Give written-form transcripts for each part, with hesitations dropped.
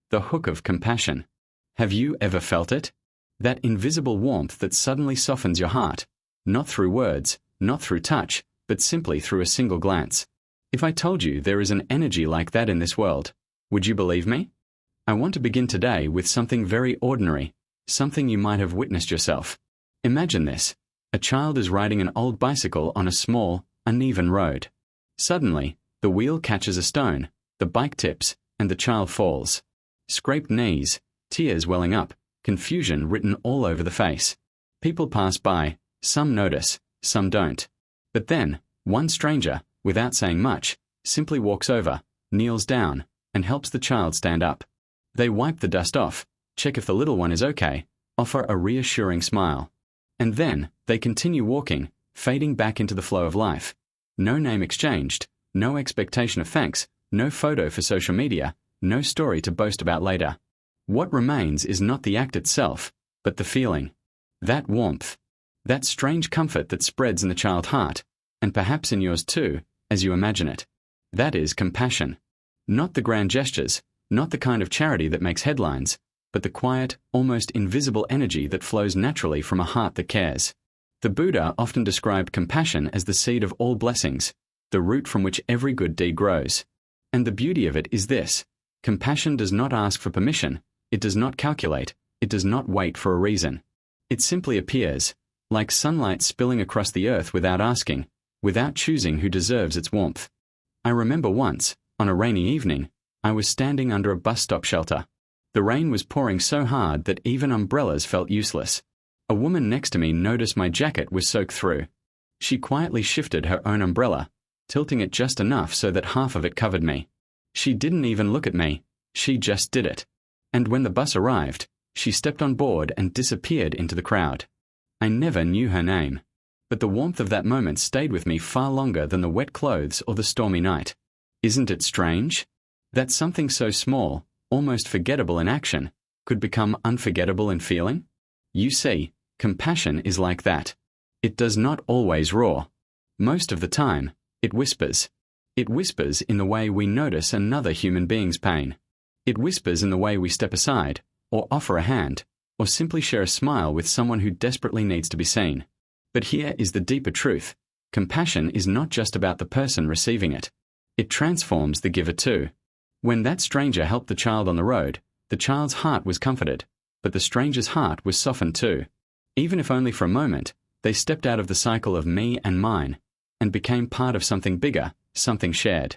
the hook of compassion. Have you ever felt it? That invisible warmth that suddenly softens your heart, not through words, not through touch, but simply through a single glance. If I told you there is an energy like that in this world, would you believe me? I want to begin today with something very ordinary, something you might have witnessed yourself. Imagine this. A child is riding an old bicycle on a small, uneven road. Suddenly, the wheel catches a stone, the bike tips, and the child falls. Scraped knees, tears welling up, confusion written all over the face. People pass by, some notice, some don't. But then, one stranger, without saying much, simply walks over, kneels down, and helps the child stand up. They wipe the dust off, check if the little one is okay, offer a reassuring smile. And then, they continue walking, fading back into the flow of life. No name exchanged, no expectation of thanks, no photo for social media, no story to boast about later. What remains is not the act itself, but the feeling. That warmth. That strange comfort that spreads in the child heart, and perhaps in yours too, as you imagine it. That is compassion. Not the grand gestures, not the kind of charity that makes headlines, but the quiet, almost invisible energy that flows naturally from a heart that cares. The Buddha often described compassion as the seed of all blessings, the root from which every good deed grows. And the beauty of it is this: compassion does not ask for permission, it does not calculate, it does not wait for a reason. It simply appears, like sunlight spilling across the earth without asking, without choosing who deserves its warmth. I remember once, on a rainy evening, I was standing under a bus stop shelter. The rain was pouring so hard that even umbrellas felt useless. A woman next to me noticed my jacket was soaked through. She quietly shifted her own umbrella, tilting it just enough so that half of it covered me. She didn't even look at me, she just did it. And when the bus arrived, she stepped on board and disappeared into the crowd. I never knew her name, but the warmth of that moment stayed with me far longer than the wet clothes or the stormy night. Isn't it strange? That something so small, almost forgettable in action, could become unforgettable in feeling? You see, compassion is like that. It does not always roar. Most of the time, it whispers. It whispers in the way we notice another human being's pain. It whispers in the way we step aside, or offer a hand, or simply share a smile with someone who desperately needs to be seen. But here is the deeper truth. Compassion is not just about the person receiving it. It transforms the giver too. When that stranger helped the child on the road, the child's heart was comforted, but the stranger's heart was softened too. Even if only for a moment, they stepped out of the cycle of me and mine, and became part of something bigger, something shared.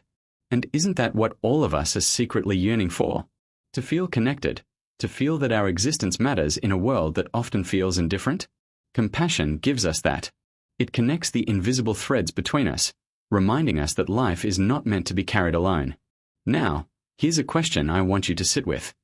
And isn't that what all of us are secretly yearning for? To feel connected, to feel that our existence matters in a world that often feels indifferent? Compassion gives us that. It connects the invisible threads between us, reminding us that life is not meant to be carried alone. Now, here's a question I want you to sit with.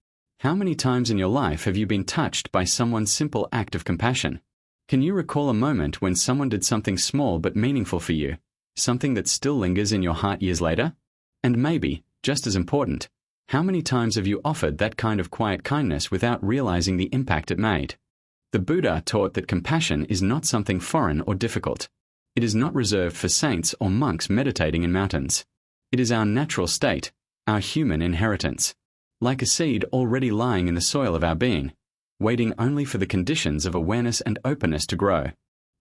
How many times in your life have you been touched by someone's simple act of compassion? Can you recall a moment when someone did something small but meaningful for you, something that still lingers in your heart years later? And maybe, just as important, how many times have you offered that kind of quiet kindness without realizing the impact it made? The Buddha taught that compassion is not something foreign or difficult. It is not reserved for saints or monks meditating in mountains. It is our natural state, our human inheritance. Like a seed already lying in the soil of our being, waiting only for the conditions of awareness and openness to grow.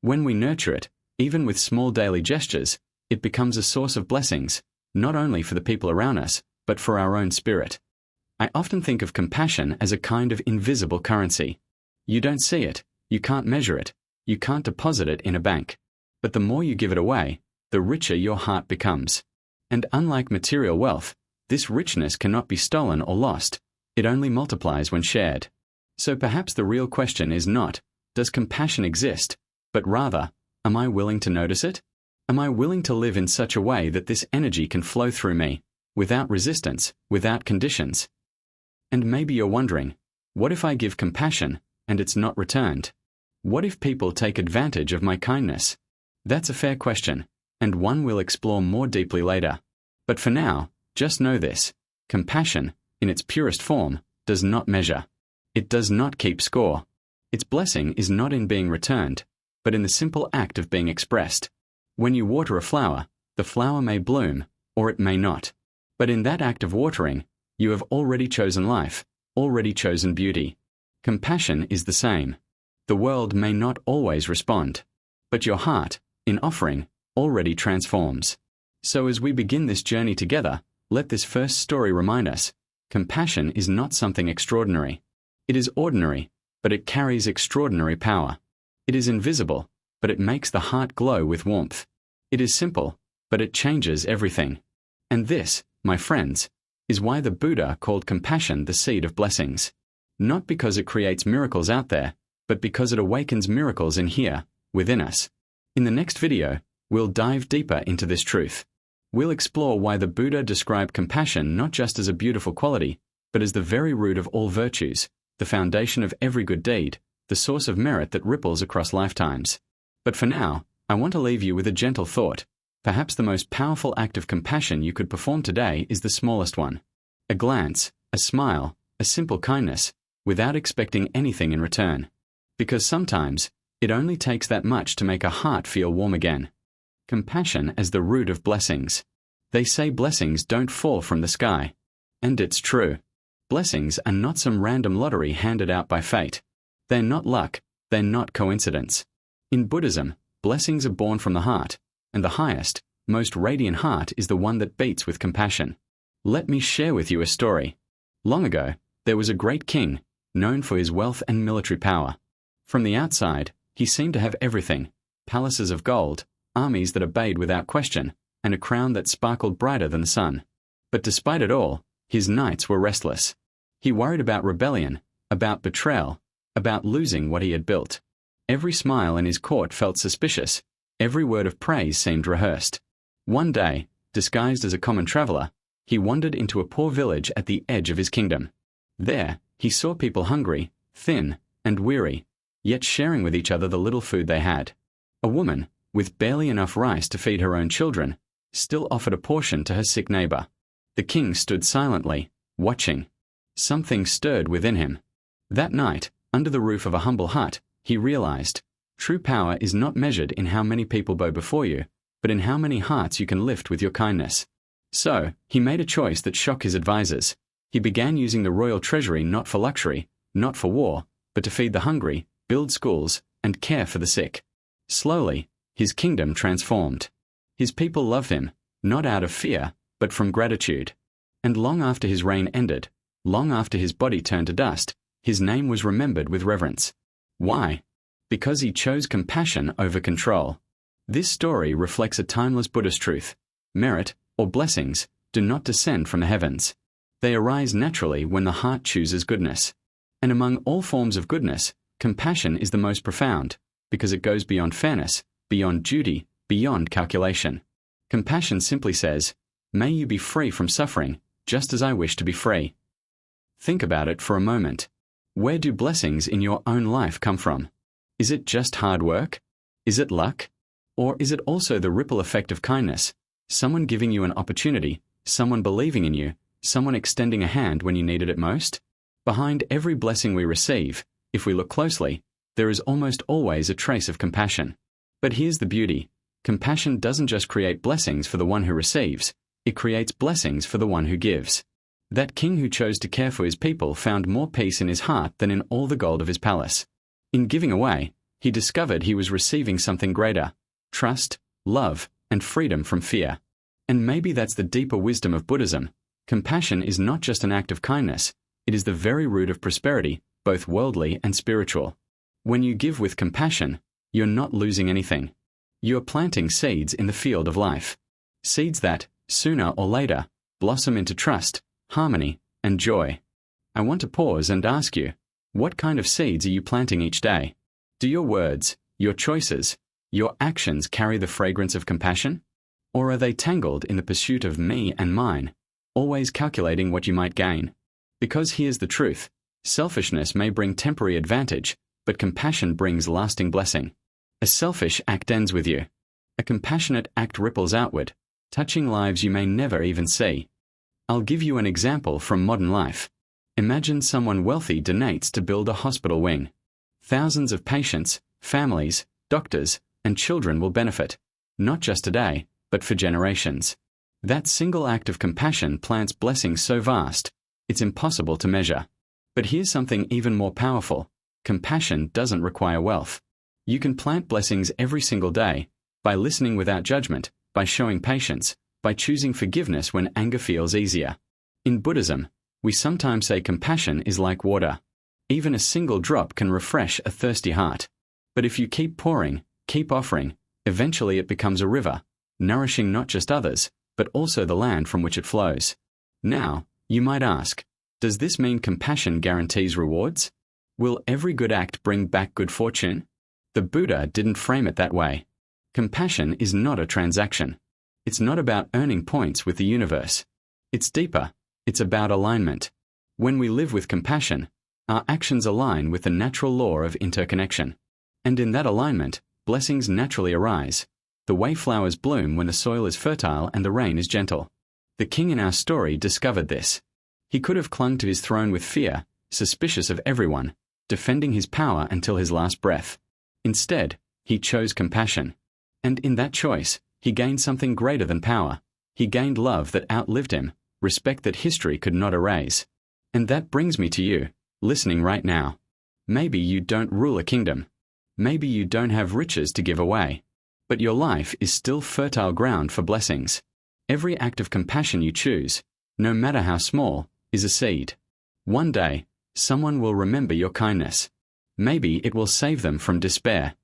When we nurture it, even with small daily gestures, it becomes a source of blessings, not only for the people around us, but for our own spirit. I often think of compassion as a kind of invisible currency. You don't see it, you can't measure it, you can't deposit it in a bank. But the more you give it away, the richer your heart becomes. And unlike material wealth, this richness cannot be stolen or lost. It only multiplies when shared. So perhaps the real question is not, does compassion exist? But rather, am I willing to notice it? Am I willing to live in such a way that this energy can flow through me, without resistance, without conditions? And maybe you're wondering, what if I give compassion, and it's not returned? What if people take advantage of my kindness? That's a fair question, and one we'll explore more deeply later. But for now, just know this: compassion, in its purest form, does not measure. It does not keep score. Its blessing is not in being returned, but in the simple act of being expressed. When you water a flower, the flower may bloom, or it may not. But in that act of watering, you have already chosen life, already chosen beauty. Compassion is the same. The world may not always respond, but your heart, in offering, already transforms. So as we begin this journey together, let this first story remind us, compassion is not something extraordinary. It is ordinary, but it carries extraordinary power. It is invisible, but it makes the heart glow with warmth. It is simple, but it changes everything. And this, my friends, is why the Buddha called compassion the seed of blessings. Not because it creates miracles out there, but because it awakens miracles in here, within us. In the next video, we'll dive deeper into this truth. We'll explore why the Buddha described compassion not just as a beautiful quality, but as the very root of all virtues, the foundation of every good deed, the source of merit that ripples across lifetimes. But for now, I want to leave you with a gentle thought. Perhaps the most powerful act of compassion you could perform today is the smallest one. A glance, a smile, a simple kindness, without expecting anything in return. Because sometimes, it only takes that much to make a heart feel warm again. Compassion as the root of blessings. They say blessings don't fall from the sky. And it's true. Blessings are not some random lottery handed out by fate. They're not luck, they're not coincidence. In Buddhism, blessings are born from the heart, and the highest, most radiant heart is the one that beats with compassion. Let me share with you a story. Long ago, there was a great king, known for his wealth and military power. From the outside, he seemed to have everything: palaces of gold, armies that obeyed without question, and a crown that sparkled brighter than the sun. But despite it all, his nights were restless. He worried about rebellion, about betrayal, about losing what he had built. Every smile in his court felt suspicious. Every word of praise seemed rehearsed. One day, disguised as a common traveler, he wandered into a poor village at the edge of his kingdom. There, he saw people hungry, thin, and weary, yet sharing with each other the little food they had. A woman, with barely enough rice to feed her own children, still offered a portion to her sick neighbor. The king stood silently, watching. Something stirred within him. That night, under the roof of a humble hut, he realized, true power is not measured in how many people bow before you, but in how many hearts you can lift with your kindness. So, he made a choice that shocked his advisors. He began using the royal treasury not for luxury, not for war, but to feed the hungry, build schools, and care for the sick. Slowly, his kingdom transformed. His people loved him, not out of fear, but from gratitude. And long after his reign ended, long after his body turned to dust, his name was remembered with reverence. Why? Because he chose compassion over control. This story reflects a timeless Buddhist truth. Merit, or blessings, do not descend from the heavens. They arise naturally when the heart chooses goodness. And among all forms of goodness, compassion is the most profound, because it goes beyond fairness, beyond duty, beyond calculation. Compassion simply says, "May you be free from suffering, just as I wish to be free." Think about it for a moment. Where do blessings in your own life come from? Is it just hard work? Is it luck? Or is it also the ripple effect of kindness? Someone giving you an opportunity, someone believing in you, someone extending a hand when you needed it most? Behind every blessing we receive, if we look closely, there is almost always a trace of compassion. But here's the beauty. Compassion doesn't just create blessings for the one who receives, it creates blessings for the one who gives. That king who chose to care for his people found more peace in his heart than in all the gold of his palace. In giving away, he discovered he was receiving something greater: trust, love, and freedom from fear. And maybe that's the deeper wisdom of Buddhism. Compassion is not just an act of kindness, it is the very root of prosperity, both worldly and spiritual. When you give with compassion, you're not losing anything. You're planting seeds in the field of life. Seeds that, sooner or later, blossom into trust, harmony, and joy. I want to pause and ask you, what kind of seeds are you planting each day? Do your words, your choices, your actions carry the fragrance of compassion? Or are they tangled in the pursuit of me and mine, always calculating what you might gain? Because here's the truth: selfishness may bring temporary advantage, but compassion brings lasting blessing. A selfish act ends with you. A compassionate act ripples outward, touching lives you may never even see. I'll give you an example from modern life. Imagine someone wealthy donates to build a hospital wing. Thousands of patients, families, doctors, and children will benefit, not just today, but for generations. That single act of compassion plants blessings so vast, it's impossible to measure. But here's something even more powerful. Compassion doesn't require wealth. You can plant blessings every single day, by listening without judgment, by showing patience, by choosing forgiveness when anger feels easier. In Buddhism, we sometimes say compassion is like water. Even a single drop can refresh a thirsty heart. But if you keep pouring, keep offering, eventually it becomes a river, nourishing not just others, but also the land from which it flows. Now, you might ask, does this mean compassion guarantees rewards? Will every good act bring back good fortune? The Buddha didn't frame it that way. Compassion is not a transaction. It's not about earning points with the universe. It's deeper. It's about alignment. When we live with compassion, our actions align with the natural law of interconnection. And in that alignment, blessings naturally arise. The way flowers bloom when the soil is fertile and the rain is gentle. The king in our story discovered this. He could have clung to his throne with fear, suspicious of everyone, defending his power until his last breath. Instead, he chose compassion. And in that choice, he gained something greater than power. He gained love that outlived him, respect that history could not erase. And that brings me to you, listening right now. Maybe you don't rule a kingdom. Maybe you don't have riches to give away. But your life is still fertile ground for blessings. Every act of compassion you choose, no matter how small, is a seed. One day, someone will remember your kindness. Maybe it will save them from despair.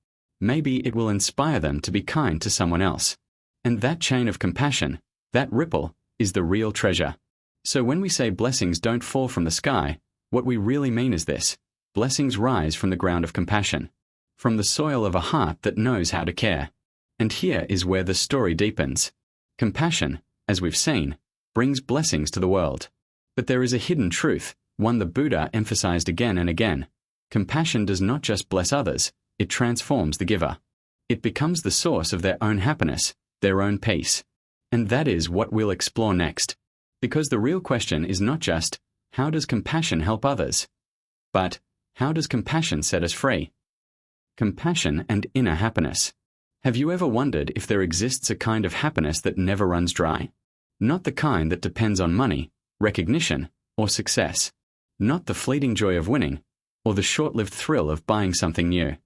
Maybe it will inspire them to be kind to someone else. And that chain of compassion, that ripple, is the real treasure. So when we say blessings don't fall from the sky, what we really mean is this: blessings rise from the ground of compassion, from the soil of a heart that knows how to care. And here is where the story deepens. Compassion, as we've seen, brings blessings to the world. But there is a hidden truth, one the Buddha emphasized again and again. Compassion does not just bless others, it transforms the giver. It becomes the source of their own happiness, their own peace. And that is what we'll explore next. Because the real question is not just, how does compassion help others? But, how does compassion set us free? Compassion and inner happiness. Have you ever wondered if there exists a kind of happiness that never runs dry? Not the kind that depends on money, recognition, or success. Not the fleeting joy of winning, or the short-lived thrill of buying something new.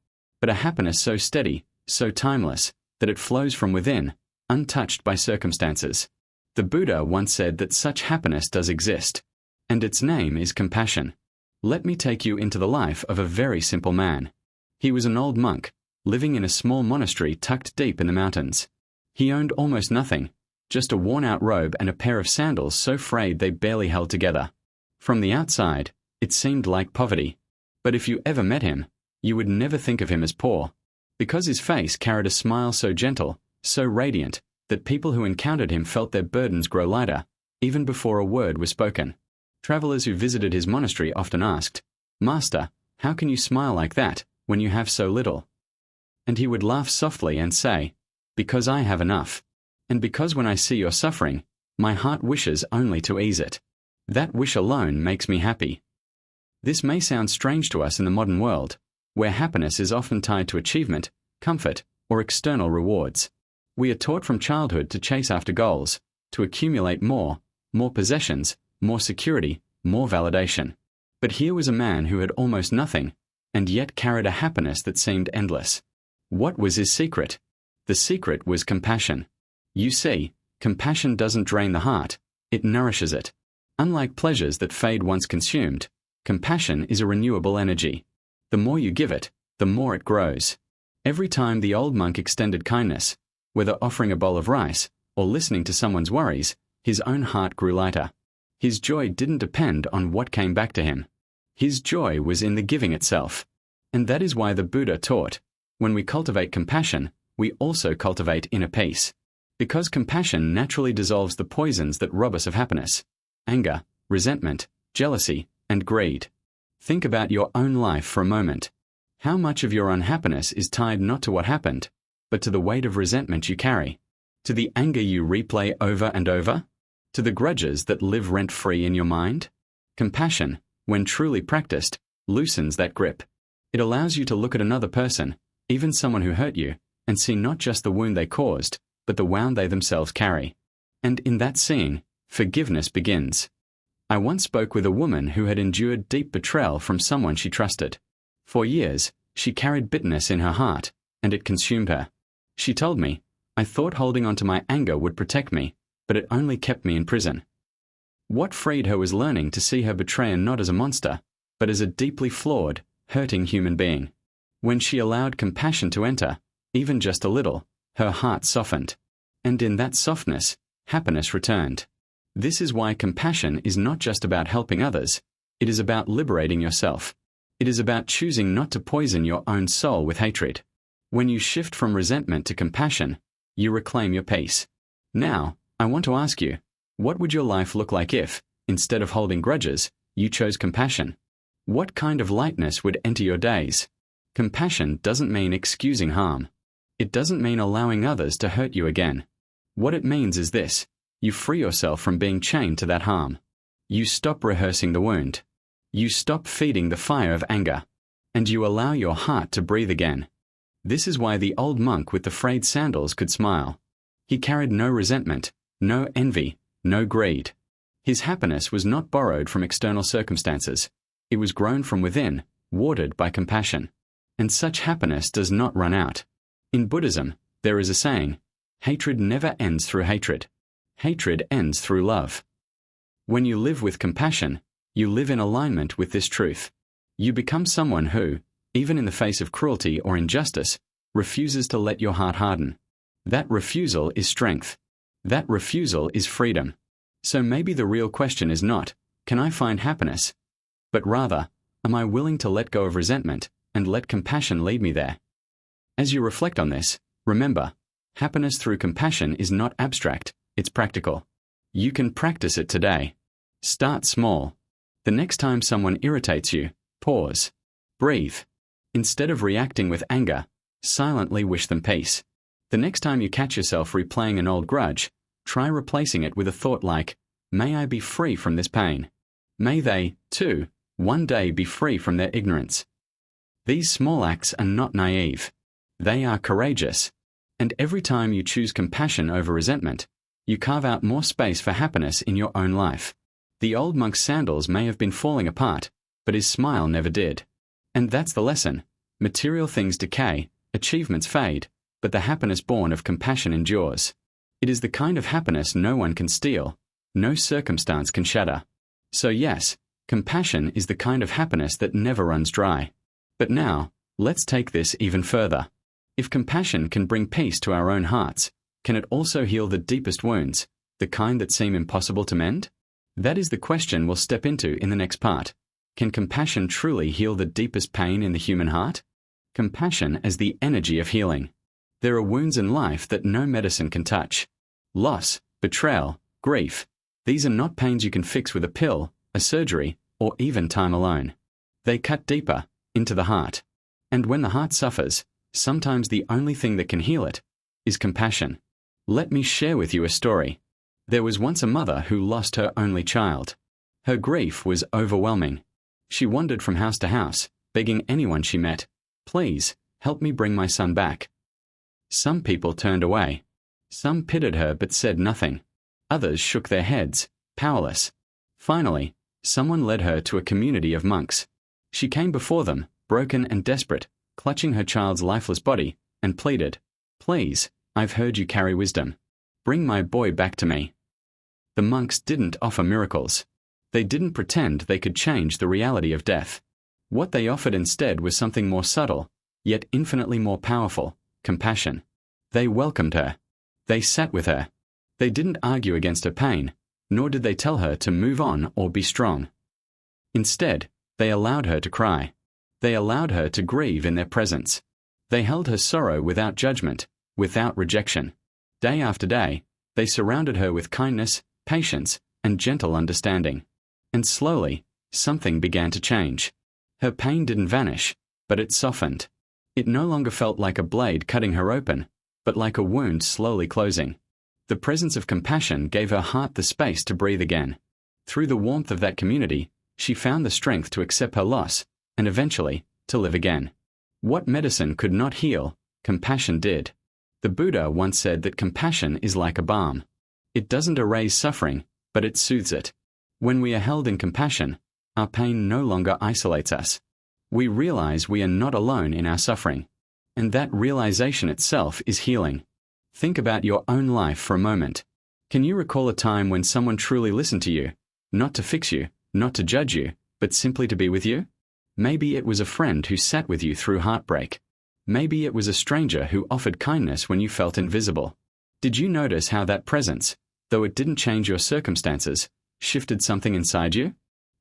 But a happiness so steady, so timeless, that it flows from within, untouched by circumstances. The Buddha once said that such happiness does exist, and its name is compassion. Let me take you into the life of a very simple man. He was an old monk, living in a small monastery tucked deep in the mountains. He owned almost nothing, just a worn-out robe and a pair of sandals so frayed they barely held together. From the outside, it seemed like poverty. But if you ever met him, you would never think of him as poor, because his face carried a smile so gentle, so radiant, that people who encountered him felt their burdens grow lighter, even before a word was spoken. Travelers who visited his monastery often asked, "Master, how can you smile like that when you have so little?" And he would laugh softly and say, "Because I have enough. And because when I see your suffering, my heart wishes only to ease it. That wish alone makes me happy." This may sound strange to us in the modern world, where happiness is often tied to achievement, comfort, or external rewards. We are taught from childhood to chase after goals, to accumulate more possessions, more security, more validation. But here was a man who had almost nothing, and yet carried a happiness that seemed endless. What was his secret? The secret was compassion. You see, compassion doesn't drain the heart, it nourishes it. Unlike pleasures that fade once consumed, compassion is a renewable energy. The more you give it, the more it grows. Every time the old monk extended kindness, whether offering a bowl of rice or listening to someone's worries, his own heart grew lighter. His joy didn't depend on what came back to him. His joy was in the giving itself. And that is why the Buddha taught, when we cultivate compassion, we also cultivate inner peace. Because compassion naturally dissolves the poisons that rob us of happiness: anger, resentment, jealousy, and greed. Think about your own life for a moment. How much of your unhappiness is tied not to what happened, but to the weight of resentment you carry, to the anger you replay over and over, to the grudges that live rent-free in your mind? Compassion, when truly practiced, loosens that grip. It allows you to look at another person, even someone who hurt you, and see not just the wound they caused, but the wound they themselves carry. And in that seeing, forgiveness begins. I once spoke with a woman who had endured deep betrayal from someone she trusted. For years, she carried bitterness in her heart, and it consumed her. She told me, "I thought holding on to my anger would protect me, but it only kept me in prison." What freed her was learning to see her betrayer not as a monster, but as a deeply flawed, hurting human being. When she allowed compassion to enter, even just a little, her heart softened. And in that softness, happiness returned. This is why compassion is not just about helping others, it is about liberating yourself. It is about choosing not to poison your own soul with hatred. When you shift from resentment to compassion, you reclaim your peace. Now, I want to ask you, what would your life look like if, instead of holding grudges, you chose compassion? What kind of lightness would enter your days? Compassion doesn't mean excusing harm. It doesn't mean allowing others to hurt you again. What it means is this: you free yourself from being chained to that harm. You stop rehearsing the wound. You stop feeding the fire of anger. And you allow your heart to breathe again. This is why the old monk with the frayed sandals could smile. He carried no resentment, no envy, no greed. His happiness was not borrowed from external circumstances. It was grown from within, watered by compassion. And such happiness does not run out. In Buddhism, there is a saying, hatred never ends through hatred. Hatred ends through love. When you live with compassion, you live in alignment with this truth. You become someone who, even in the face of cruelty or injustice, refuses to let your heart harden. That refusal is strength. That refusal is freedom. So maybe the real question is not, can I find happiness? But rather, am I willing to let go of resentment and let compassion lead me there? As you reflect on this, remember, happiness through compassion is not abstract, it's practical. You can practice it today. Start small. The next time someone irritates you, pause. Breathe. Instead of reacting with anger, silently wish them peace. The next time you catch yourself replaying an old grudge, try replacing it with a thought like, may I be free from this pain. May they, too, one day be free from their ignorance. These small acts are not naive. They are courageous. And every time you choose compassion over resentment, you carve out more space for happiness in your own life. The old monk's sandals may have been falling apart, but his smile never did. And that's the lesson. Material things decay, achievements fade, but the happiness born of compassion endures. It is the kind of happiness no one can steal, no circumstance can shatter. So yes, compassion is the kind of happiness that never runs dry. But now, let's take this even further. If compassion can bring peace to our own hearts, can it also heal the deepest wounds, the kind that seem impossible to mend? That is the question we'll step into in the next part. Can compassion truly heal the deepest pain in the human heart? Compassion as the energy of healing. There are wounds in life that no medicine can touch. Loss, betrayal, grief. These are not pains you can fix with a pill, a surgery, or even time alone. They cut deeper, into the heart. And when the heart suffers, sometimes the only thing that can heal it is compassion. Let me share with you a story. There was once a mother who lost her only child. Her grief was overwhelming. She wandered from house to house, begging anyone she met, "Please, help me bring my son back." Some people turned away. Some pitied her but said nothing. Others shook their heads, powerless. Finally, someone led her to a community of monks. She came before them, broken and desperate, clutching her child's lifeless body, and pleaded, "Please, I've heard you carry wisdom. Bring my boy back to me." The monks didn't offer miracles. They didn't pretend they could change the reality of death. What they offered instead was something more subtle, yet infinitely more powerful: compassion. They welcomed her. They sat with her. They didn't argue against her pain, nor did they tell her to move on or be strong. Instead, they allowed her to cry. They allowed her to grieve in their presence. They held her sorrow without judgment, without rejection. Day after day, they surrounded her with kindness, patience, and gentle understanding. And slowly, something began to change. Her pain didn't vanish, but it softened. It no longer felt like a blade cutting her open, but like a wound slowly closing. The presence of compassion gave her heart the space to breathe again. Through the warmth of that community, she found the strength to accept her loss, and eventually, to live again. What medicine could not heal, compassion did. The Buddha once said that compassion is like a balm. It doesn't erase suffering, but it soothes it. When we are held in compassion, our pain no longer isolates us. We realize we are not alone in our suffering. And that realization itself is healing. Think about your own life for a moment. Can you recall a time when someone truly listened to you? Not to fix you, not to judge you, but simply to be with you? Maybe it was a friend who sat with you through heartbreak. Maybe it was a stranger who offered kindness when you felt invisible. Did you notice how that presence, though it didn't change your circumstances, shifted something inside you?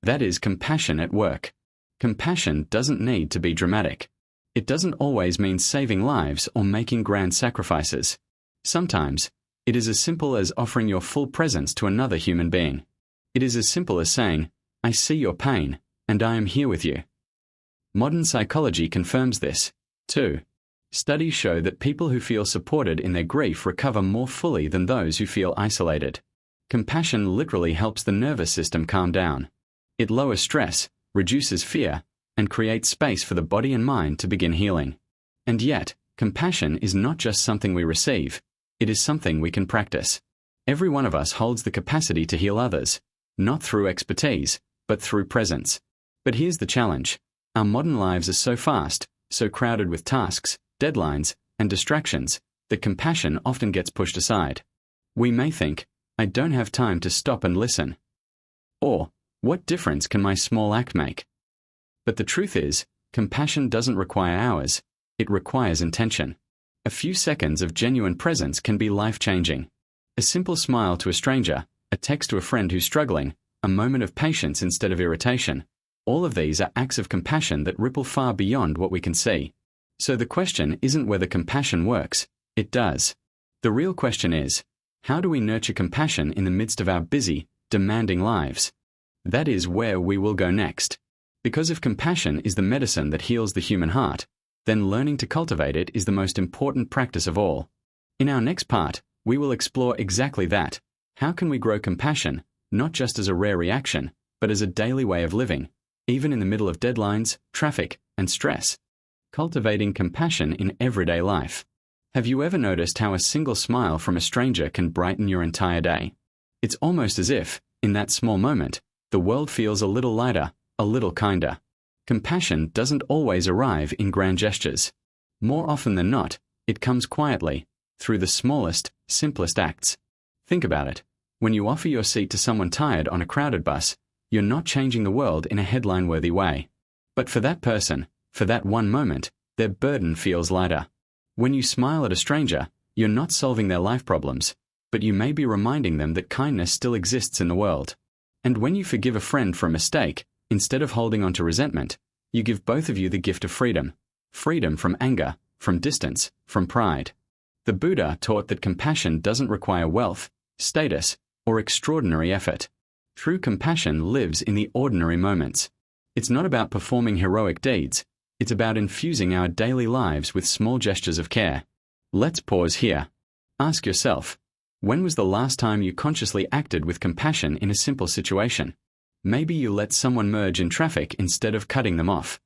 That is compassion at work. Compassion doesn't need to be dramatic. It doesn't always mean saving lives or making grand sacrifices. Sometimes, it is as simple as offering your full presence to another human being. It is as simple as saying, "I see your pain, and I am here with you." Modern psychology confirms this, too. Studies show that people who feel supported in their grief recover more fully than those who feel isolated. Compassion literally helps the nervous system calm down. It lowers stress, reduces fear, and creates space for the body and mind to begin healing. And yet, compassion is not just something we receive, it is something we can practice. Every one of us holds the capacity to heal others, not through expertise, but through presence. But here's the challenge. Our modern lives are so fast, so crowded with tasks, deadlines, and distractions, that compassion often gets pushed aside. We may think, "I don't have time to stop and listen." Or, "What difference can my small act make?" But the truth is, compassion doesn't require hours, it requires intention. A few seconds of genuine presence can be life-changing. A simple smile to a stranger, a text to a friend who's struggling, a moment of patience instead of irritation. All of these are acts of compassion that ripple far beyond what we can see. So the question isn't whether compassion works, it does. The real question is, how do we nurture compassion in the midst of our busy, demanding lives? That is where we will go next. Because if compassion is the medicine that heals the human heart, then learning to cultivate it is the most important practice of all. In our next part, we will explore exactly that. How can we grow compassion, not just as a rare reaction, but as a daily way of living, even in the middle of deadlines, traffic, and stress? Cultivating compassion in everyday life. Have you ever noticed how a single smile from a stranger can brighten your entire day? It's almost as if, in that small moment, the world feels a little lighter, a little kinder. Compassion doesn't always arrive in grand gestures. More often than not, it comes quietly, through the smallest, simplest acts. Think about it. When you offer your seat to someone tired on a crowded bus, you're not changing the world in a headline-worthy way. But for that person, for that one moment, their burden feels lighter. When you smile at a stranger, you're not solving their life problems, but you may be reminding them that kindness still exists in the world. And when you forgive a friend for a mistake, instead of holding on to resentment, you give both of you the gift of freedom. Freedom from anger, from distance, from pride. The Buddha taught that compassion doesn't require wealth, status, or extraordinary effort. True compassion lives in the ordinary moments. It's not about performing heroic deeds, it's about infusing our daily lives with small gestures of care. Let's pause here. Ask yourself, when was the last time you consciously acted with compassion in a simple situation? Maybe you let someone merge in traffic instead of cutting them off.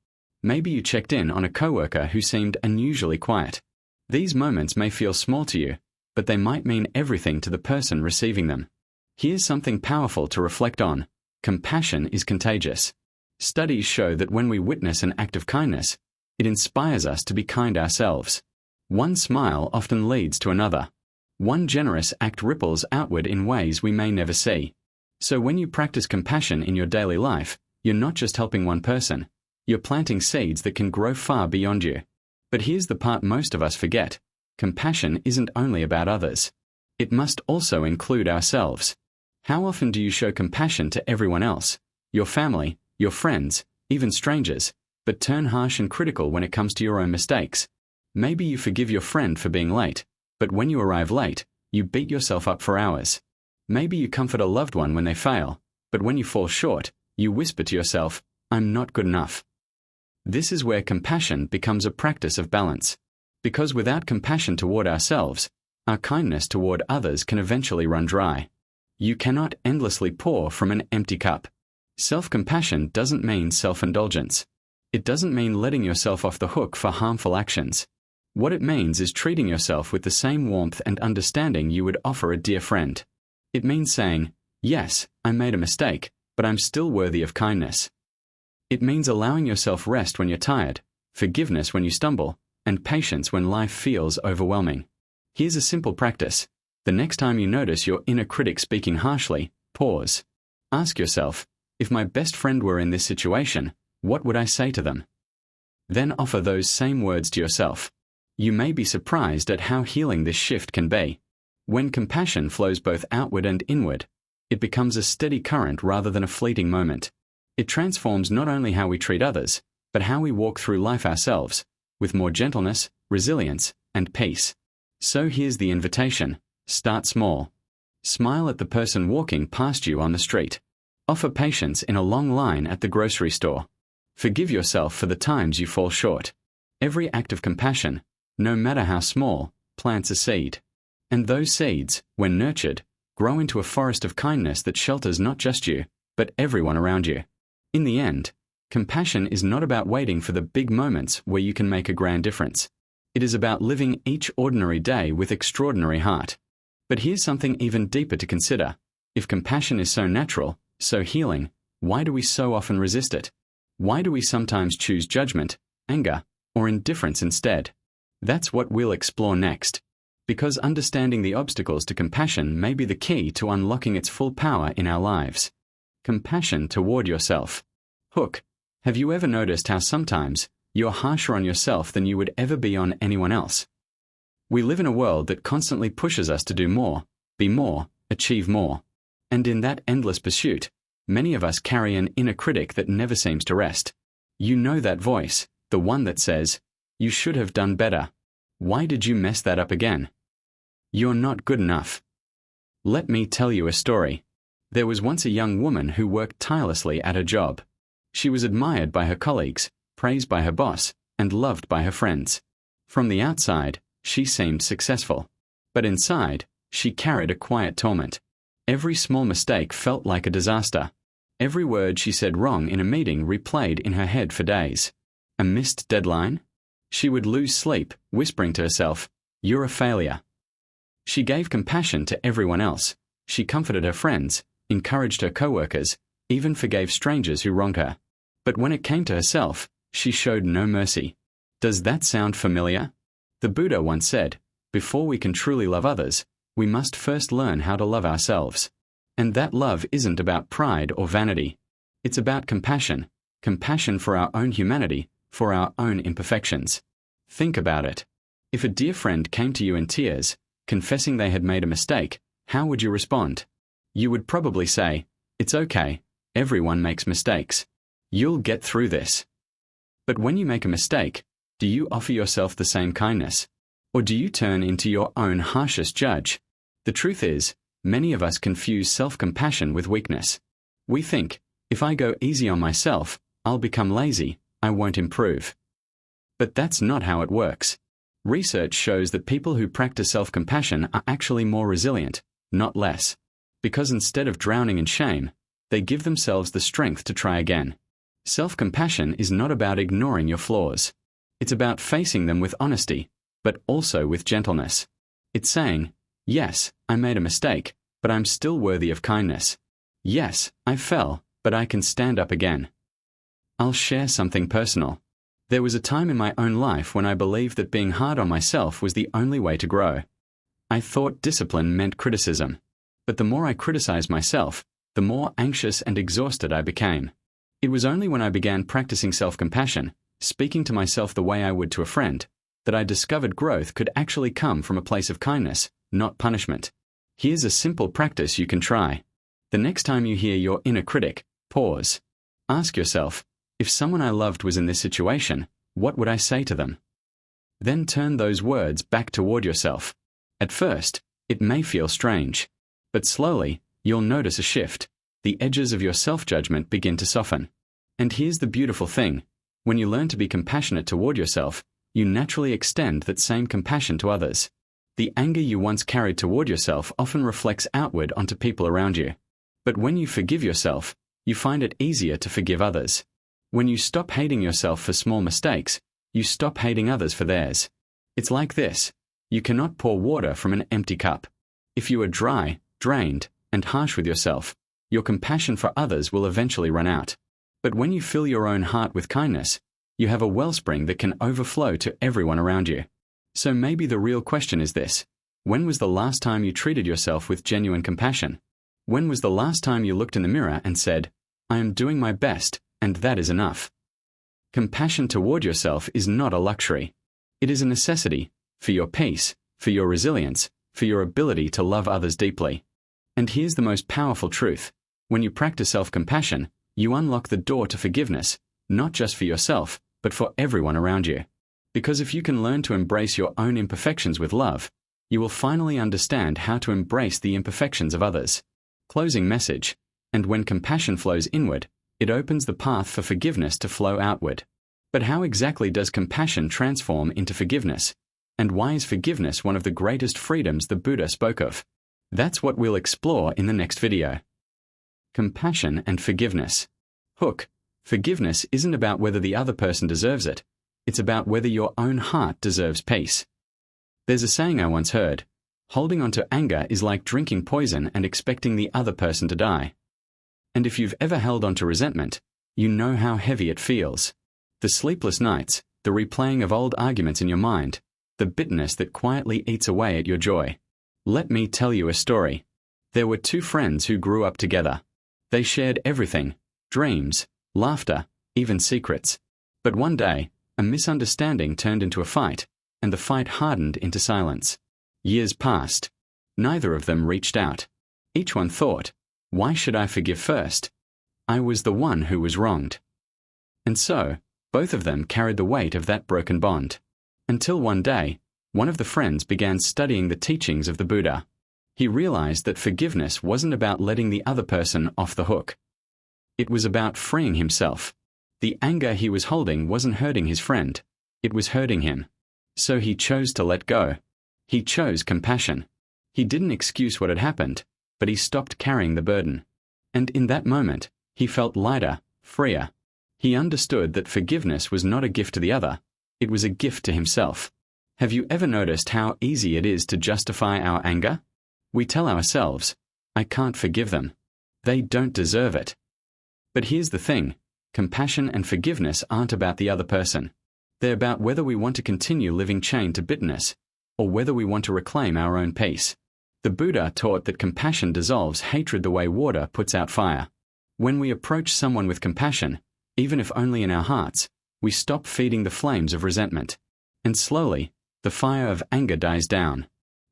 Maybe you checked in on a coworker who seemed unusually quiet. These moments may feel small to you, but they might mean everything to the person receiving them. Here's something powerful to reflect on. Compassion is contagious. Studies show that when we witness an act of kindness, it inspires us to be kind ourselves. One smile often leads to another. One generous act ripples outward in ways we may never see. So when you practice compassion in your daily life, you're not just helping one person, you're planting seeds that can grow far beyond you. But here's the part most of us forget. Compassion isn't only about others. It must also include ourselves. How often do you show compassion to everyone else, your family, your friends, even strangers, but turn harsh and critical when it comes to your own mistakes? Maybe you forgive your friend for being late, but when you arrive late, you beat yourself up for hours. Maybe you comfort a loved one when they fail, but when you fall short, you whisper to yourself, "I'm not good enough." This is where compassion becomes a practice of balance. Because without compassion toward ourselves, our kindness toward others can eventually run dry. You cannot endlessly pour from an empty cup. Self-compassion doesn't mean self-indulgence. It doesn't mean letting yourself off the hook for harmful actions. What it means is treating yourself with the same warmth and understanding you would offer a dear friend. It means saying, "Yes, I made a mistake, but I'm still worthy of kindness. It means allowing yourself rest when you're tired, forgiveness when you stumble, and patience when life feels overwhelming. Here's a simple practice. The next time you notice your inner critic speaking harshly, pause. Ask yourself, if my best friend were in this situation, what would I say to them? Then offer those same words to yourself. You may be surprised at how healing this shift can be. When compassion flows both outward and inward, it becomes a steady current rather than a fleeting moment. It transforms not only how we treat others, but how we walk through life ourselves, with more gentleness, resilience, and peace. So here's the invitation. Start small. Smile at the person walking past you on the street. Offer patience in a long line at the grocery store. Forgive yourself for the times you fall short. Every act of compassion, no matter how small, plants a seed. And those seeds, when nurtured, grow into a forest of kindness that shelters not just you, but everyone around you. In the end, compassion is not about waiting for the big moments where you can make a grand difference. It is about living each ordinary day with extraordinary heart. But here's something even deeper to consider. If compassion is so natural, so healing, why do we so often resist it? Why do we sometimes choose judgment, anger, or indifference instead? That's what we'll explore next. Because understanding the obstacles to compassion may be the key to unlocking its full power in our lives. Compassion toward yourself. Hook. Have you ever noticed how sometimes you're harsher on yourself than you would ever be on anyone else? We live in a world that constantly pushes us to do more, be more, achieve more. And in that endless pursuit, many of us carry an inner critic that never seems to rest. You know that voice, the one that says, "You should have done better. Why did you mess that up again? You're not good enough." Let me tell you a story. There was once a young woman who worked tirelessly at her job. She was admired by her colleagues, praised by her boss, and loved by her friends. From the outside, she seemed successful. But inside, she carried a quiet torment. Every small mistake felt like a disaster. Every word she said wrong in a meeting replayed in her head for days. A missed deadline? She would lose sleep, whispering to herself, "You're a failure." She gave compassion to everyone else. She comforted her friends, encouraged her coworkers, even forgave strangers who wronged her. But when it came to herself, she showed no mercy. Does that sound familiar? The Buddha once said, before we can truly love others, we must first learn how to love ourselves. And that love isn't about pride or vanity. It's about compassion. Compassion for our own humanity, for our own imperfections. Think about it. If a dear friend came to you in tears, confessing they had made a mistake, how would you respond? You would probably say, "It's okay, everyone makes mistakes. You'll get through this." But when you make a mistake, do you offer yourself the same kindness? Or do you turn into your own harshest judge? The truth is, many of us confuse self-compassion with weakness. We think, if I go easy on myself, I'll become lazy, I won't improve. But that's not how it works. Research shows that people who practice self-compassion are actually more resilient, not less. Because instead of drowning in shame, they give themselves the strength to try again. Self-compassion is not about ignoring your flaws. It's about facing them with honesty, but also with gentleness. It's saying, yes, I made a mistake, but I'm still worthy of kindness. Yes, I fell, but I can stand up again. I'll share something personal. There was a time in my own life when I believed that being hard on myself was the only way to grow. I thought discipline meant criticism. But the more I criticized myself, the more anxious and exhausted I became. It was only when I began practicing self-compassion, speaking to myself the way I would to a friend, that I discovered growth could actually come from a place of kindness, not punishment. Here's a simple practice you can try. The next time you hear your inner critic, pause. Ask yourself, if someone I loved was in this situation, what would I say to them? Then turn those words back toward yourself. At first, it may feel strange, but slowly, you'll notice a shift. The edges of your self-judgment begin to soften. And here's the beautiful thing. When you learn to be compassionate toward yourself, you naturally extend that same compassion to others. The anger you once carried toward yourself often reflects outward onto people around you. But when you forgive yourself, you find it easier to forgive others. When you stop hating yourself for small mistakes, you stop hating others for theirs. It's like this. You cannot pour water from an empty cup. If you are dry, drained, and harsh with yourself, Your compassion for others will eventually run out. But when you fill your own heart with kindness, you have a wellspring that can overflow to everyone around you. So maybe the real question is this: when was the last time you treated yourself with genuine compassion? When was the last time you looked in the mirror and said, "I am doing my best, and that is enough"? Compassion toward yourself is not a luxury. It is a necessity for your peace, for your resilience, for your ability to love others deeply. And here's the most powerful truth: when you practice self-compassion, you unlock the door to forgiveness, not just for yourself, but for everyone around you. Because if you can learn to embrace your own imperfections with love, you will finally understand how to embrace the imperfections of others. Closing message: and when compassion flows inward, it opens the path for forgiveness to flow outward. But how exactly does compassion transform into forgiveness? And why is forgiveness one of the greatest freedoms the Buddha spoke of? That's what we'll explore in the next video. Compassion and forgiveness. Hook: forgiveness isn't about whether the other person deserves it. It's about whether your own heart deserves peace. There's a saying I once heard: holding on to anger is like drinking poison and expecting the other person to die. And if you've ever held on to resentment, you know how heavy it feels. The sleepless nights, the replaying of old arguments in your mind, the bitterness that quietly eats away at your joy. Let me tell you a story. There were two friends who grew up together. They shared everything: dreams, laughter, even secrets. But one day, a misunderstanding turned into a fight, and the fight hardened into silence. Years passed. Neither of them reached out. Each one thought, "Why should I forgive first? I was the one who was wronged." And so, both of them carried the weight of that broken bond. Until one day, one of the friends began studying the teachings of the Buddha. He realized that forgiveness wasn't about letting the other person off the hook. It was about freeing himself. The anger he was holding wasn't hurting his friend. It was hurting him. So he chose to let go. He chose compassion. He didn't excuse what had happened, but he stopped carrying the burden. And in that moment, he felt lighter, freer. He understood that forgiveness was not a gift to the other. It was a gift to himself. Have you ever noticed how easy it is to justify our anger? We tell ourselves, "I can't forgive them. They don't deserve it." But here's the thing: compassion and forgiveness aren't about the other person. They're about whether we want to continue living chained to bitterness, or whether we want to reclaim our own peace. The Buddha taught that compassion dissolves hatred the way water puts out fire. When we approach someone with compassion, even if only in our hearts, we stop feeding the flames of resentment. And slowly, the fire of anger dies down.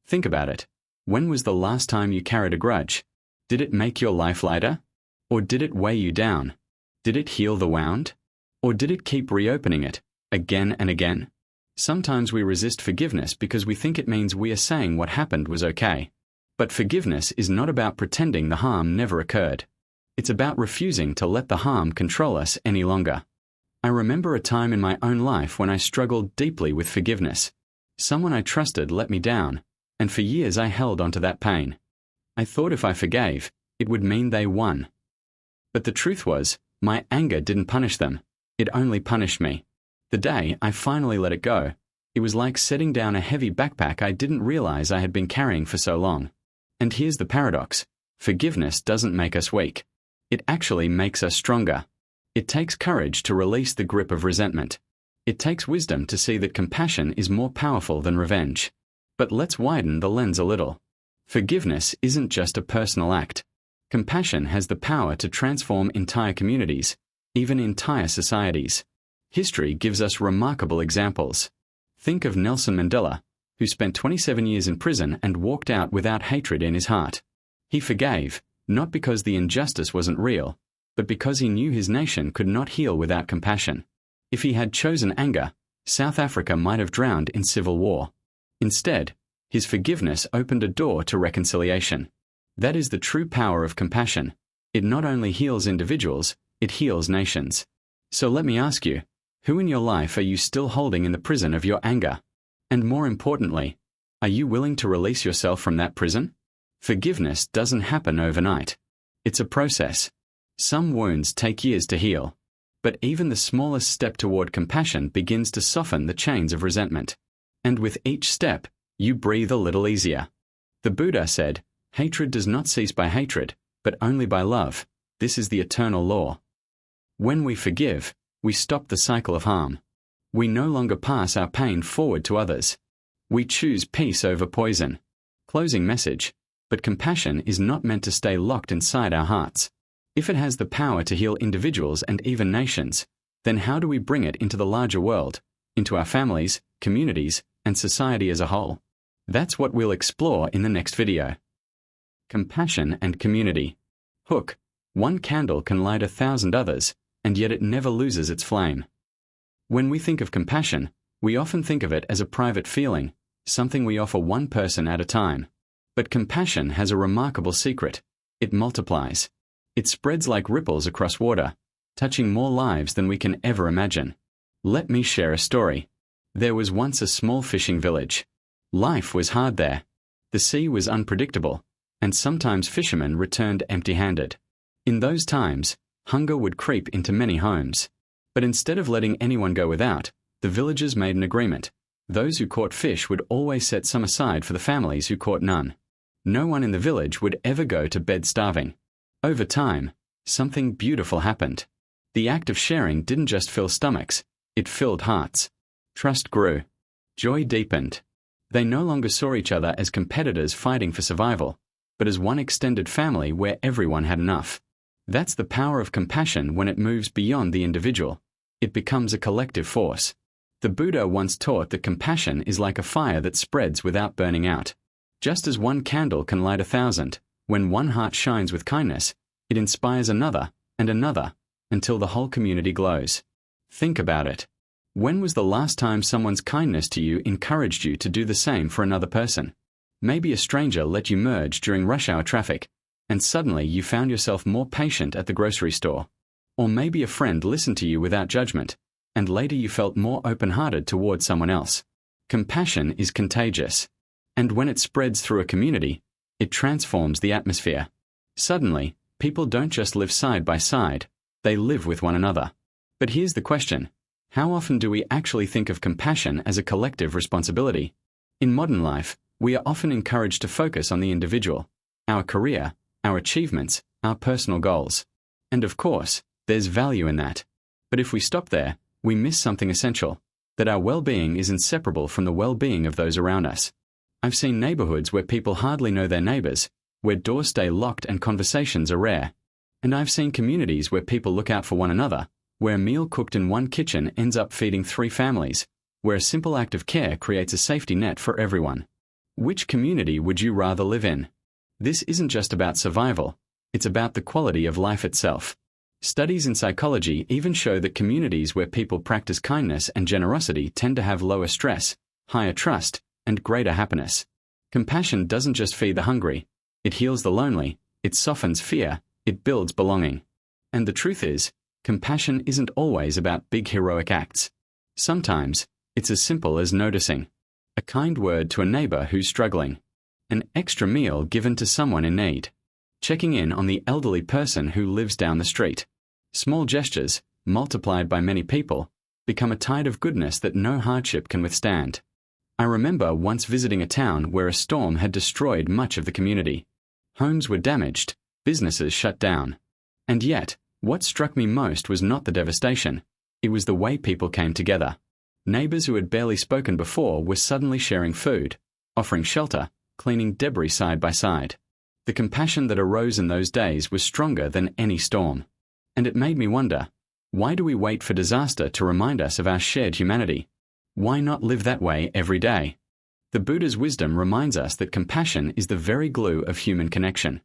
Think about it. When was the last time you carried a grudge? Did it make your life lighter? Or did it weigh you down? Did it heal the wound? Or did it keep reopening it, again and again? Sometimes we resist forgiveness because we think it means we are saying what happened was okay. But forgiveness is not about pretending the harm never occurred. It's about refusing to let the harm control us any longer. I remember a time in my own life when I struggled deeply with forgiveness. Someone I trusted let me down, and for years I held onto that pain. I thought if I forgave, it would mean they won. But the truth was, my anger didn't punish them. It only punished me. The day I finally let it go, it was like setting down a heavy backpack I didn't realize I had been carrying for so long. And here's the paradox: forgiveness doesn't make us weak. It actually makes us stronger. It takes courage to release the grip of resentment. It takes wisdom to see that compassion is more powerful than revenge. But let's widen the lens a little. Forgiveness isn't just a personal act. Compassion has the power to transform entire communities, even entire societies. History gives us remarkable examples. Think of Nelson Mandela, who spent 27 years in prison and walked out without hatred in his heart. He forgave, not because the injustice wasn't real, but because he knew his nation could not heal without compassion. If he had chosen anger, South Africa might have drowned in civil war. Instead, his forgiveness opened a door to reconciliation. That is the true power of compassion. It not only heals individuals, it heals nations. So let me ask you, who in your life are you still holding in the prison of your anger? And more importantly, are you willing to release yourself from that prison? Forgiveness doesn't happen overnight. It's a process. Some wounds take years to heal. But even the smallest step toward compassion begins to soften the chains of resentment. And with each step, you breathe a little easier. The Buddha said, "Hatred does not cease by hatred, but only by love. This is the eternal law. When we forgive, we stop the cycle of harm. We no longer pass our pain forward to others. We choose peace over poison. Closing message. But compassion is not meant to stay locked inside our hearts. If it has the power to heal individuals and even nations, then how do we bring it into the larger world, into our families, communities, and society as a whole? That's what we'll explore in the next video. Compassion and community. Hook. One candle can light 1,000 others, and yet it never loses its flame. When we think of compassion, we often think of it as a private feeling, something we offer one person at a time. But compassion has a remarkable secret. It multiplies. It spreads like ripples across water, touching more lives than we can ever imagine. Let me share a story. There was once a small fishing village. Life was hard there. The sea was unpredictable, and sometimes fishermen returned empty-handed. In those times, hunger would creep into many homes. But instead of letting anyone go without, the villagers made an agreement. Those who caught fish would always set some aside for the families who caught none. No one in the village would ever go to bed starving. Over time, something beautiful happened. The act of sharing didn't just fill stomachs, it filled hearts. Trust grew. Joy deepened. They no longer saw each other as competitors fighting for survival, but as one extended family where everyone had enough. That's the power of compassion when it moves beyond the individual. It becomes a collective force. The Buddha once taught that compassion is like a fire that spreads without burning out. Just as one candle can light 1,000, when one heart shines with kindness, it inspires another and another until the whole community glows. Think about it. When was the last time someone's kindness to you encouraged you to do the same for another person? Maybe a stranger let you merge during rush hour traffic, and suddenly you found yourself more patient at the grocery store. Or maybe a friend listened to you without judgment, and later you felt more open-hearted towards someone else. Compassion is contagious. And when it spreads through a community, it transforms the atmosphere. Suddenly, people don't just live side by side, they live with one another. But here's the question. How often do we actually think of compassion as a collective responsibility? In modern life, we are often encouraged to focus on the individual, our career, our achievements, our personal goals. And of course, there's value in that. But if we stop there, we miss something essential, that our well-being is inseparable from the well-being of those around us. I've seen neighborhoods where people hardly know their neighbors, where doors stay locked and conversations are rare. And I've seen communities where people look out for one another, where a meal cooked in one kitchen ends up feeding 3 families, where a simple act of care creates a safety net for everyone. Which community would you rather live in? This isn't just about survival, it's about the quality of life itself. Studies in psychology even show that communities where people practice kindness and generosity tend to have lower stress, higher trust, and greater happiness. Compassion doesn't just feed the hungry, it heals the lonely, it softens fear, it builds belonging. And the truth is, compassion isn't always about big heroic acts. Sometimes, it's as simple as noticing. A kind word to a neighbor who's struggling. An extra meal given to someone in need. Checking in on the elderly person who lives down the street. Small gestures, multiplied by many people, become a tide of goodness that no hardship can withstand. I remember once visiting a town where a storm had destroyed much of the community. Homes were damaged, businesses shut down. And yet, what struck me most was not the devastation. It was the way people came together. Neighbors who had barely spoken before were suddenly sharing food, offering shelter, cleaning debris side by side. The compassion that arose in those days was stronger than any storm. And it made me wonder, why do we wait for disaster to remind us of our shared humanity? Why not live that way every day? The Buddha's wisdom reminds us that compassion is the very glue of human connection.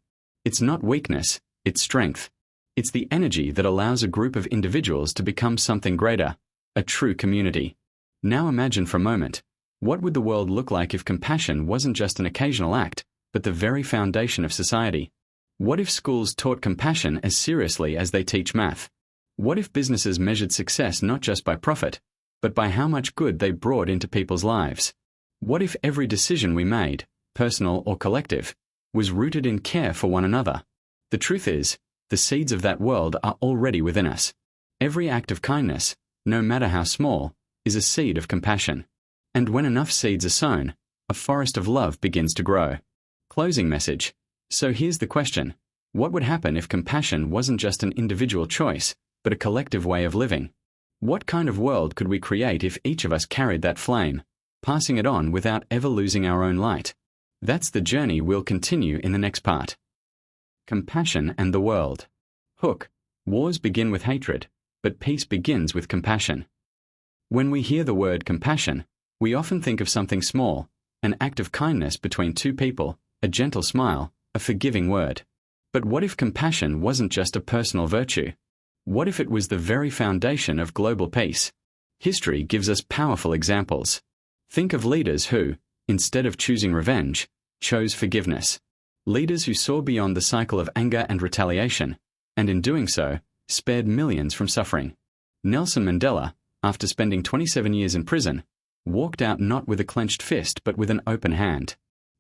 It's not weakness, it's strength. It's the energy that allows a group of individuals to become something greater, a true community. Now imagine for a moment, what would the world look like if compassion wasn't just an occasional act, but the very foundation of society? What if schools taught compassion as seriously as they teach math? What if businesses measured success not just by profit, but by how much good they brought into people's lives? What if every decision we made, personal or collective, was rooted in care for one another? The truth is, the seeds of that world are already within us. Every act of kindness, no matter how small, is a seed of compassion. And when enough seeds are sown, a forest of love begins to grow. Closing message. So here's the question. What would happen if compassion wasn't just an individual choice, but a collective way of living? What kind of world could we create if each of us carried that flame, passing it on without ever losing our own light? That's the journey we'll continue in the next part. Compassion and the world. Hook. Wars begin with hatred, but peace begins with compassion. When we hear the word compassion, we often think of something small, an act of kindness between two people, a gentle smile, a forgiving word. But what if compassion wasn't just a personal virtue? What if it was the very foundation of global peace? History gives us powerful examples. Think of leaders who, instead of choosing revenge, chose forgiveness. Leaders who saw beyond the cycle of anger and retaliation, and in doing so, spared millions from suffering. Nelson Mandela, after spending 27 years in prison, walked out not with a clenched fist but with an open hand.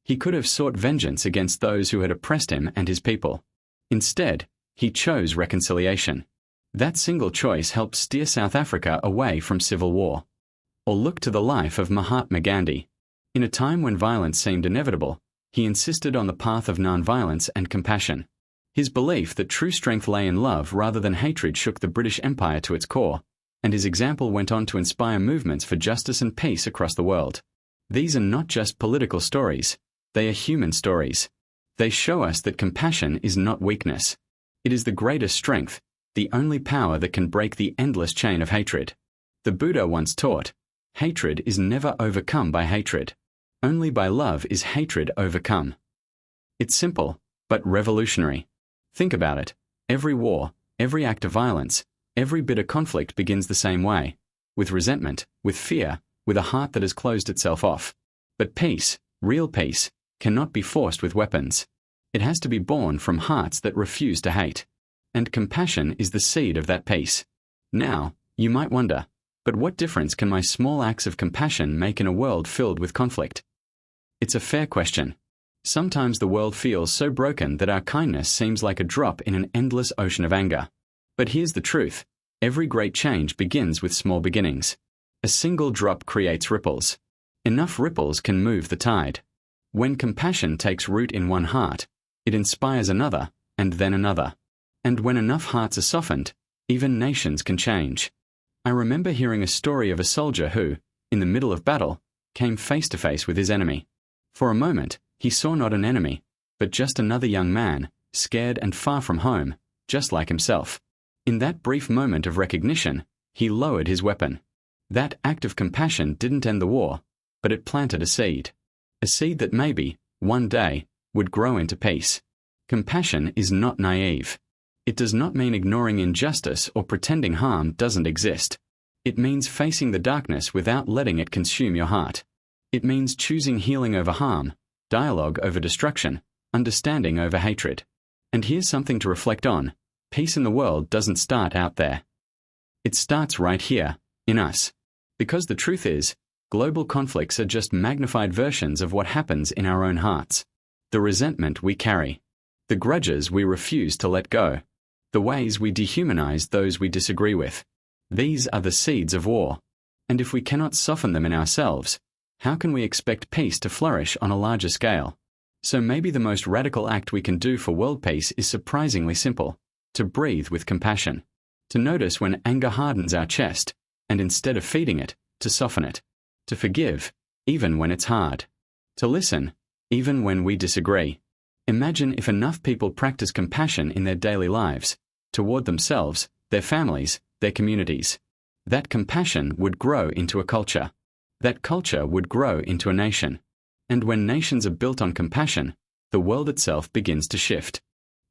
He could have sought vengeance against those who had oppressed him and his people. Instead, he chose reconciliation. That single choice helped steer South Africa away from civil war. Or look to the life of Mahatma Gandhi. In a time when violence seemed inevitable, he insisted on the path of nonviolence and compassion. His belief that true strength lay in love rather than hatred shook the British Empire to its core, and his example went on to inspire movements for justice and peace across the world. These are not just political stories. They are human stories. They show us that compassion is not weakness. It is the greatest strength, the only power that can break the endless chain of hatred. The Buddha once taught, hatred is never overcome by hatred. Only by love is hatred overcome. It's simple, but revolutionary. Think about it. Every war, every act of violence, every bitter conflict begins the same way. With resentment, with fear, with a heart that has closed itself off. But peace, real peace, cannot be forced with weapons. It has to be born from hearts that refuse to hate. And compassion is the seed of that peace. Now, you might wonder, but what difference can my small acts of compassion make in a world filled with conflict? It's a fair question. Sometimes the world feels so broken that our kindness seems like a drop in an endless ocean of anger. But here's the truth. Every great change begins with small beginnings. A single drop creates ripples. Enough ripples can move the tide. When compassion takes root in one heart, it inspires another, and then another. And when enough hearts are softened, even nations can change. I remember hearing a story of a soldier who, in the middle of battle, came face to face with his enemy. For a moment, he saw not an enemy, but just another young man, scared and far from home, just like himself. In that brief moment of recognition, he lowered his weapon. That act of compassion didn't end the war, but it planted a seed. A seed that maybe, one day, would grow into peace. Compassion is not naive. It does not mean ignoring injustice or pretending harm doesn't exist. It means facing the darkness without letting it consume your heart. It means choosing healing over harm, dialogue over destruction, understanding over hatred. And here's something to reflect on. Peace in the world doesn't start out there. It starts right here, in us. Because the truth is, global conflicts are just magnified versions of what happens in our own hearts. The resentment we carry. The grudges we refuse to let go. The ways we dehumanize those we disagree with. These are the seeds of war. And if we cannot soften them in ourselves, how can we expect peace to flourish on a larger scale? So maybe the most radical act we can do for world peace is surprisingly simple. To breathe with compassion. To notice when anger hardens our chest, and instead of feeding it, to soften it. To forgive, even when it's hard. To listen, even when we disagree. Imagine if enough people practice compassion in their daily lives, toward themselves, their families, their communities. That compassion would grow into a culture. That culture would grow into a nation. And when nations are built on compassion, the world itself begins to shift.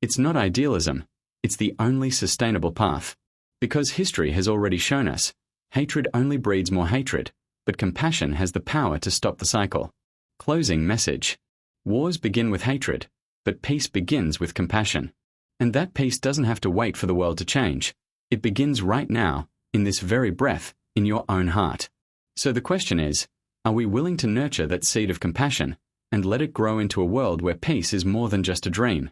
It's not idealism. It's the only sustainable path. Because history has already shown us, hatred only breeds more hatred, but compassion has the power to stop the cycle. Closing message. Wars begin with hatred, but peace begins with compassion. And that peace doesn't have to wait for the world to change. It begins right now, in this very breath, in your own heart. So the question is, are we willing to nurture that seed of compassion and let it grow into a world where peace is more than just a dream?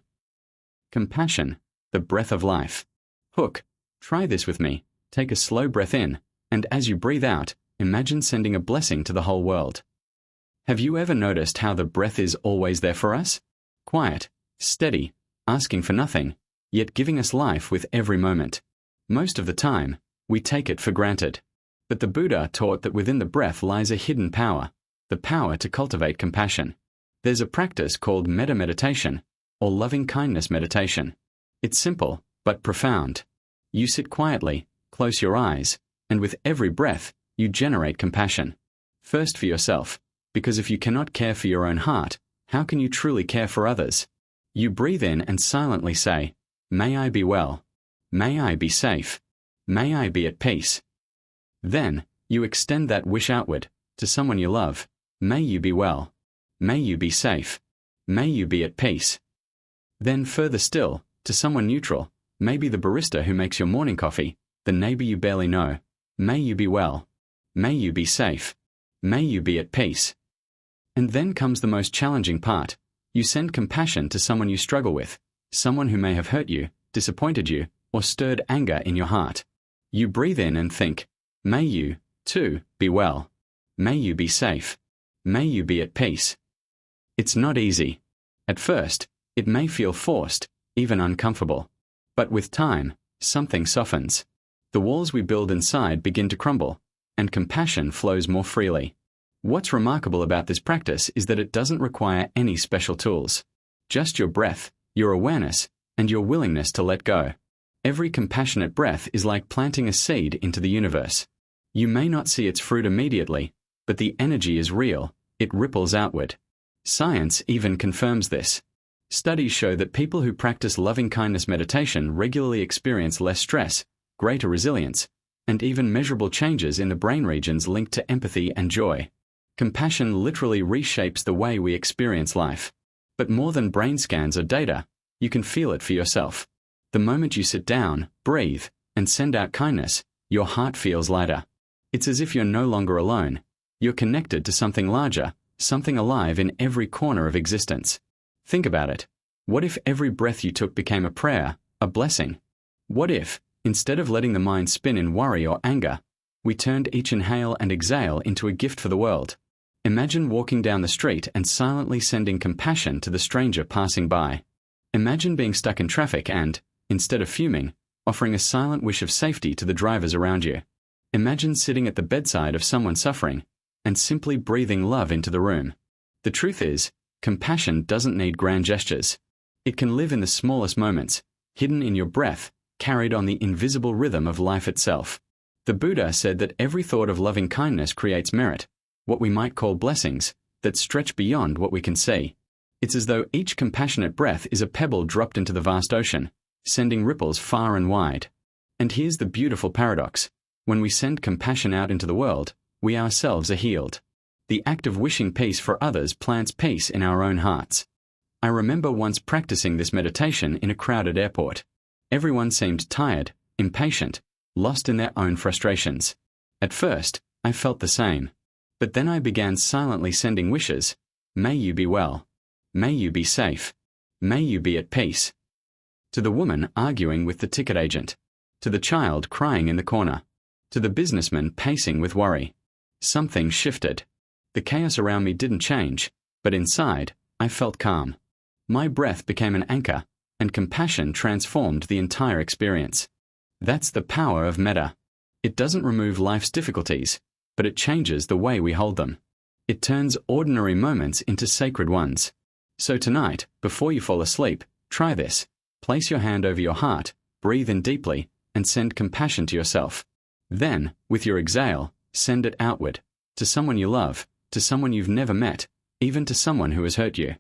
Compassion, the breath of life. Hook. Try this with me. Take a slow breath in, and as you breathe out, imagine sending a blessing to the whole world. Have you ever noticed how the breath is always there for us? Quiet, steady, asking for nothing, yet giving us life with every moment. Most of the time, we take it for granted. But the Buddha taught that within the breath lies a hidden power, the power to cultivate compassion. There's a practice called metta meditation, or loving-kindness meditation. It's simple, but profound. You sit quietly, close your eyes, and with every breath, you generate compassion. First for yourself, because if you cannot care for your own heart, how can you truly care for others? You breathe in and silently say, "May I be well. May I be safe. May I be at peace." Then, you extend that wish outward, to someone you love. May you be well. May you be safe. May you be at peace. Then further still, to someone neutral, maybe the barista who makes your morning coffee, the neighbor you barely know. May you be well. May you be safe. May you be at peace. And then comes the most challenging part. You send compassion to someone you struggle with, someone who may have hurt you, disappointed you, or stirred anger in your heart. You breathe in and think, "May you, too, be well. May you be safe. May you be at peace." It's not easy. At first, it may feel forced, even uncomfortable. But with time, something softens. The walls we build inside begin to crumble, and compassion flows more freely. What's remarkable about this practice is that it doesn't require any special tools. Just your breath, your awareness, and your willingness to let go. Every compassionate breath is like planting a seed into the universe. You may not see its fruit immediately, but the energy is real, it ripples outward. Science even confirms this. Studies show that people who practice loving-kindness meditation regularly experience less stress, greater resilience, and even measurable changes in the brain regions linked to empathy and joy. Compassion literally reshapes the way we experience life. But more than brain scans or data, you can feel it for yourself. The moment you sit down, breathe, and send out kindness, your heart feels lighter. It's as if you're no longer alone. You're connected to something larger, something alive in every corner of existence. Think about it. What if every breath you took became a prayer, a blessing? What if, instead of letting the mind spin in worry or anger, we turned each inhale and exhale into a gift for the world? Imagine walking down the street and silently sending compassion to the stranger passing by. Imagine being stuck in traffic and, instead of fuming, offering a silent wish of safety to the drivers around you. Imagine sitting at the bedside of someone suffering and simply breathing love into the room. The truth is, compassion doesn't need grand gestures. It can live in the smallest moments, hidden in your breath, carried on the invisible rhythm of life itself. The Buddha said that every thought of loving kindness creates merit, what we might call blessings, that stretch beyond what we can see. It's as though each compassionate breath is a pebble dropped into the vast ocean, sending ripples far and wide. And here's the beautiful paradox. When we send compassion out into the world, we ourselves are healed. The act of wishing peace for others plants peace in our own hearts. I remember once practicing this meditation in a crowded airport. Everyone seemed tired, impatient, lost in their own frustrations. At first, I felt the same. But then I began silently sending wishes. May you be well. May you be safe. May you be at peace. To the woman arguing with the ticket agent. To the child crying in the corner. To the businessman pacing with worry. Something shifted. The chaos around me didn't change, but inside, I felt calm. My breath became an anchor, and compassion transformed the entire experience. That's the power of metta. It doesn't remove life's difficulties, but it changes the way we hold them. It turns ordinary moments into sacred ones. So tonight, before you fall asleep, try this. Place your hand over your heart, breathe in deeply, and send compassion to yourself. Then, with your exhale, send it outward, to someone you love, to someone you've never met, even to someone who has hurt you.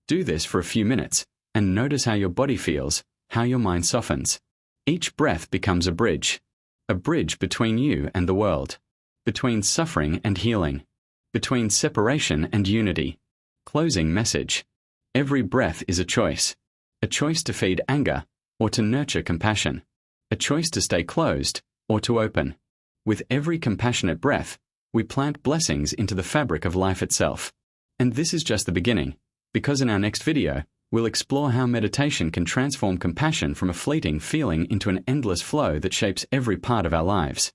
Do this for a few minutes, and notice how your body feels, how your mind softens. Each breath becomes a bridge between you and the world, between suffering and healing, between separation and unity. Closing message. Every breath is a choice to feed anger or to nurture compassion, a choice to stay closed or to open. With every compassionate breath, we plant blessings into the fabric of life itself. And this is just the beginning, because in our next video, we'll explore how meditation can transform compassion from a fleeting feeling into an endless flow that shapes every part of our lives.